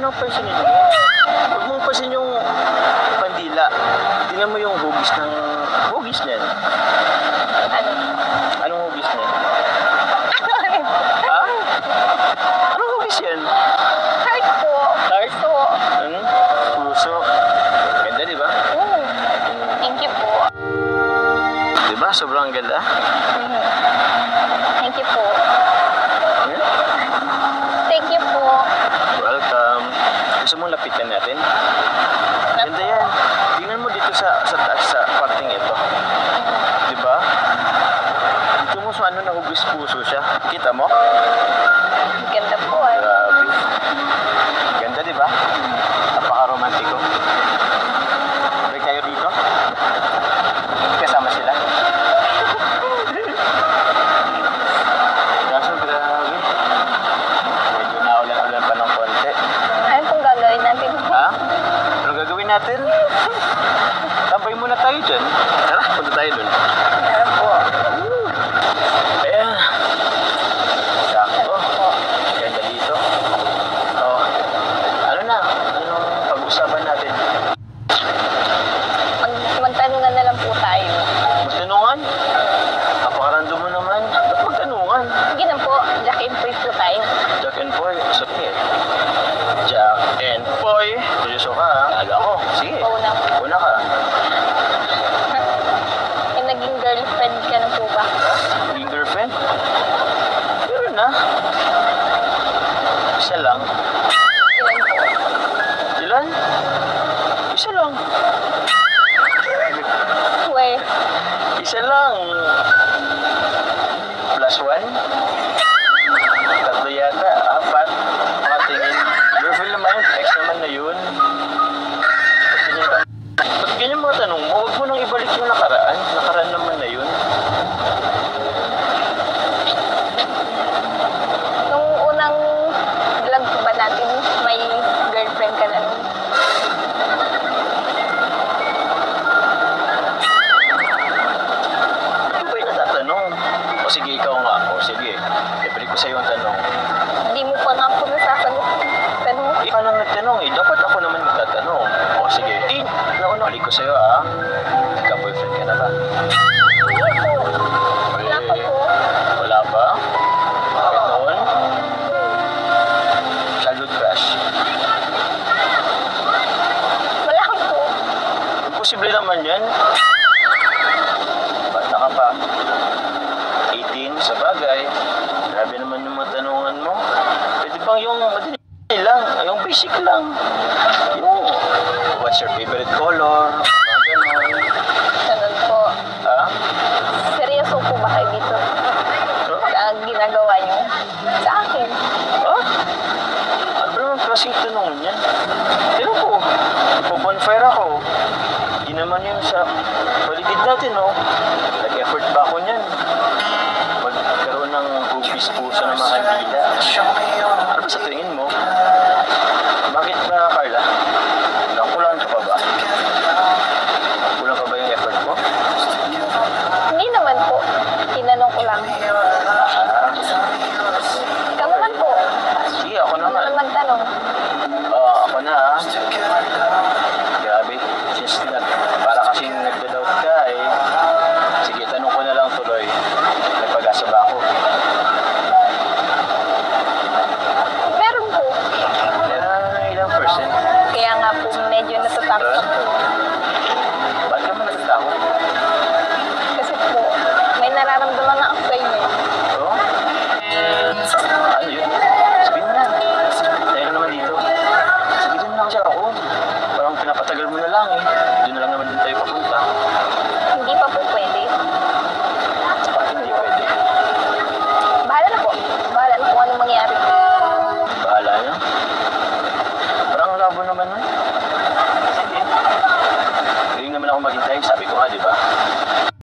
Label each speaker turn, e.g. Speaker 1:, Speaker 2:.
Speaker 1: nang pansinin mo. Huwag mong pansinin yung kandila. Tingnan mo yung hugis ng... Hugis niyan.
Speaker 2: Ano?
Speaker 1: Anong hugis niyan? Ha? Anong hugis yan?
Speaker 2: Heart po.
Speaker 1: Heart?
Speaker 2: So,
Speaker 1: Puso. Ganda, di ba?
Speaker 2: thank you po.
Speaker 1: Di ba? Sobrang ganda.
Speaker 2: Thank you po.
Speaker 1: Yeah?
Speaker 2: Thank you po.
Speaker 1: Welcome. Gusto mong lapitan natin? Ganda yan. Tingnan mo dito sa taas, sa parting ito. Di ba? Dito mo sa ano nahugis puso siya. Kita mo?
Speaker 2: Ganda po eh.
Speaker 1: Grabe. Ganda, di ba? Napaka-romantiko. Sabay kayo dito? Kasama sila? Kaso grabe. Medyo naulan-ulan pa ng konti.
Speaker 2: Ano pong gagawin natin?
Speaker 1: Ha? Ano gagawin natin? Tambay muna tayo dyan. Tara, punta tayo dun.
Speaker 2: Ano po?
Speaker 1: Ayan. Sakto. Ganda dito. Oh. Ano na? Anong pag-usapan natin?
Speaker 2: Magtanungan na lang po tayo.
Speaker 1: Magtanungan? Napakarando mo naman. Ba't magtanungan?
Speaker 2: Sige na po. Jack and Poy po tayo.
Speaker 1: Jack and Poy. Sige. Jack and Poy. Seryoso ka ha? Kala ko. Sige.
Speaker 2: Una.
Speaker 1: Una ka.
Speaker 2: Yung naging girlfriend ka na po ba?
Speaker 1: Yung girlfriend? Meron na. Isa lang.
Speaker 2: Ilan po?
Speaker 1: Ilan? Isa lang.
Speaker 2: Where?
Speaker 1: Isa lang. Plus one? Tatlo yata. Apat. Mga tingin. Girlfriend naman yun. Ex naman na yun. Ba't ganyan mga tanong mo? Huwag mo nang ibalik yung nakaraan. Nakaraan naman na yun.
Speaker 2: Nung unang vlog ba natin, may girlfriend ka na nun?
Speaker 1: Ano ba yung natatanong? O sige, ikaw nga. O sige. Ibalik ko sa'yo ang tanong.
Speaker 2: Hindi mo pa nga po nasasagot. Tanong mo.
Speaker 1: Ikaw nang nagtanong eh. Dapat ako naman magtatanong. O sige. Nauna. Balik ko sa'yo ah. Nagka-boyfriend ka na ba?
Speaker 2: Hindi po. Wala pa po.
Speaker 1: Wala pa? Bakit noon? Childhood crush.
Speaker 2: Wala po.
Speaker 1: Imposible naman yan. Bata ka pa. 18 sa bagay. Grabe naman yung mga tanungan mo. Pwede bang yung madali lang, yung basic lang. Yung what's your favorite color? Mga ganon.
Speaker 2: Ganun po.
Speaker 1: Ha?
Speaker 2: Seryoso po ba kayo dito? Sa ginagawa niyo? Sa akin.
Speaker 1: Ha? Ano naman klaseng tanong yan? Ewan ko. Ipo-bonfire ako. Hindi naman yun sa paligid natin, no? Nag-effort ba ako niyan? Magkaroon ng hugis puso ng mga kandila. Ano ba sa tingin mo? Bakit ba, Carla? Nakulang ka pa ba? Kulang pa ba yung effort mo?
Speaker 2: Hindi naman po. Tinanong ko lang. Ikaw naman po.
Speaker 1: Sige, ako
Speaker 2: Ano
Speaker 1: naman.
Speaker 2: naman tanong?
Speaker 1: Ako na ah. Grabe. Para kasing nagda-doubt ka eh. Sige, tanong ko na lang tuloy. May pag-asa ba ako?
Speaker 2: Meron po.
Speaker 1: Ilang percent?
Speaker 2: Kaya nga po medyo natatakot ako.
Speaker 1: Ba't ka man natatakot?
Speaker 2: Kasi po, may nararamdaman na ako sa inyo.
Speaker 1: Oo? Ano yun? Sabihin mo na. Dahil naman dito. Sabihin mo na kasi ako. Parang pinapatagal mo na lang eh. Doon na lang naman din tayo papunta.
Speaker 2: Hindi pa po pwede.
Speaker 1: Bakit hindi pwede?
Speaker 2: Bahala na po. Bahala na kung anong mangyari.
Speaker 1: Bahala na. Parang labo naman nun. Sige. Hindi naman ako maghintay. Sabi ko nga, di ba?